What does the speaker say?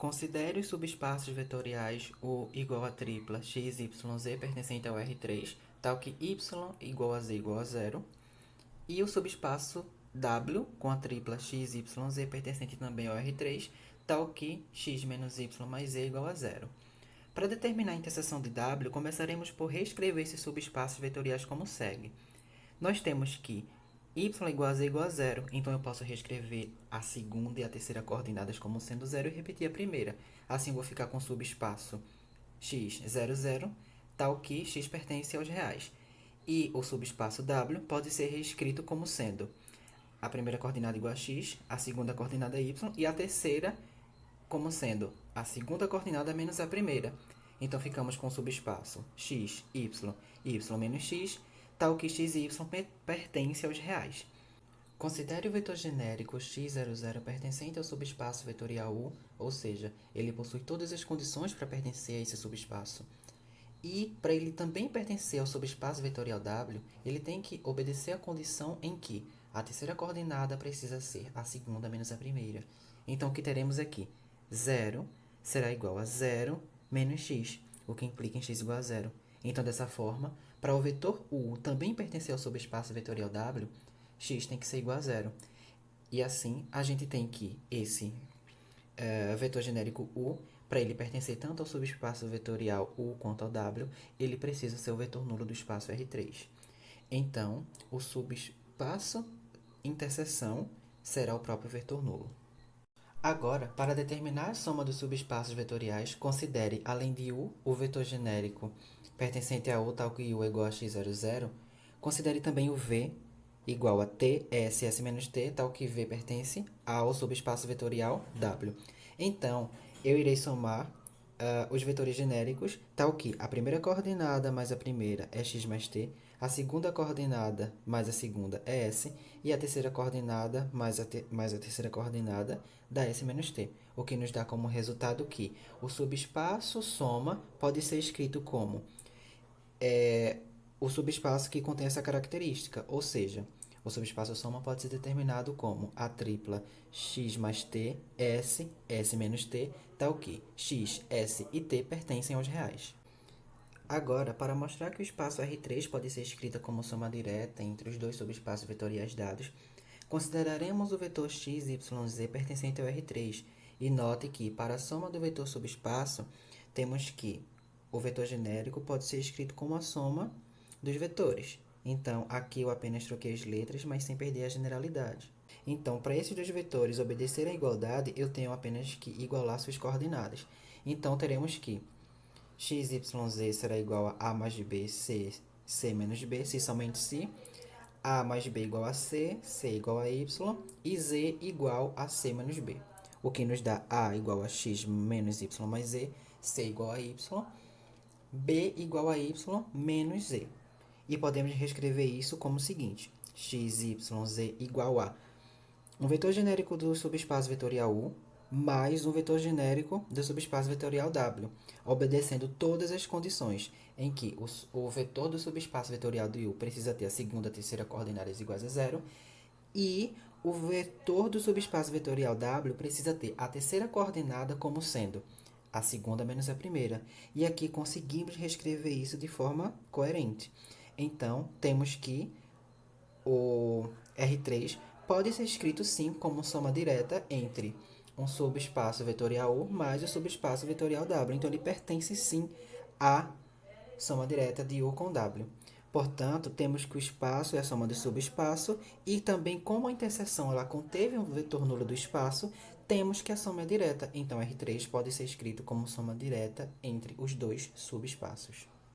Considere os subespaços vetoriais U igual a tripla x, y, z pertencente ao R3, tal que y igual a z igual a zero, e o subespaço W com a tripla x, y, z pertencente também ao R3, tal que x menos y mais z igual a zero. Para determinar a interseção de W, começaremos por reescrever esses subespaços vetoriais como segue. Nós temos que y igual a z igual a zero, então eu posso reescrever a segunda e a terceira coordenadas como sendo zero e repetir a primeira. Assim, eu vou ficar com o subespaço x, 0, 0, tal que x pertence aos reais. E o subespaço w pode ser reescrito como sendo a primeira coordenada igual a x, a segunda coordenada y e a terceira como sendo a segunda coordenada menos a primeira. Então, ficamos com o subespaço x, y menos x, tal que x e y pertence aos reais. Considere o vetor genérico x00 pertencente ao subespaço vetorial U, ou seja, ele possui todas as condições para pertencer a esse subespaço. E, para ele também pertencer ao subespaço vetorial W, ele tem que obedecer à condição em que a terceira coordenada precisa ser a segunda menos a primeira. Então, o que teremos aqui? 0 será igual a 0 menos x, o que implica em x igual a 0. Então, dessa forma, para o vetor U também pertencer ao subespaço vetorial W, x tem que ser igual a 0. E assim, a gente tem que esse vetor genérico U, para ele pertencer tanto ao subespaço vetorial U quanto ao W, ele precisa ser o vetor nulo do espaço R3. Então, o subespaço interseção será o próprio vetor nulo. Agora, para determinar a soma dos subespaços vetoriais, considere, além de U, o vetor genérico pertencente a U, tal que U é igual a x00, considere também o V igual a T, S, S menos T, tal que V pertence ao subespaço vetorial W. Então, eu irei somar os vetores genéricos, tal que a primeira coordenada mais a primeira é x mais t, a segunda coordenada mais a segunda é s, e a terceira coordenada mais a terceira coordenada dá s menos t, o que nos dá como resultado que o subespaço soma pode ser escrito como o subespaço que contém essa característica, ou seja, o subespaço soma pode ser determinado como a tripla x mais t, s, s menos t, tal que x, s e t pertencem aos reais. Agora, para mostrar que o espaço R3 pode ser escrito como soma direta entre os dois subespaços vetoriais dados, consideraremos o vetor x, y, z pertencente ao R3. E note que, para a soma do vetor subespaço, temos que o vetor genérico pode ser escrito como a soma dos vetores. Então, aqui eu apenas troquei as letras, mas sem perder a generalidade. Então, para esses dois vetores obedecerem à igualdade, eu tenho apenas que igualar suas coordenadas. Então, teremos que x, y, z será igual a mais b, c, c menos b, se somente se. A mais b igual a c, c igual a y, e z igual a c menos b. O que nos dá a igual a x menos y mais z, c igual a y, b igual a y menos z. E podemos reescrever isso como o seguinte: x, y, z igual a um vetor genérico do subespaço vetorial U mais um vetor genérico do subespaço vetorial W, obedecendo todas as condições em que o vetor do subespaço vetorial de U precisa ter a segunda e a terceira coordenadas iguais a zero e o vetor do subespaço vetorial W precisa ter a terceira coordenada como sendo a segunda menos a primeira. E aqui conseguimos reescrever isso de forma coerente. Então, temos que o R3 pode ser escrito sim como soma direta entre um subespaço vetorial U mais o subespaço vetorial W. Então, ele pertence sim à soma direta de U com W. Portanto, temos que o espaço é a soma do subespaço e também como a interseção ela conteve um vetor nulo do espaço, temos que a soma é direta. Então, R3 pode ser escrito como soma direta entre os dois subespaços.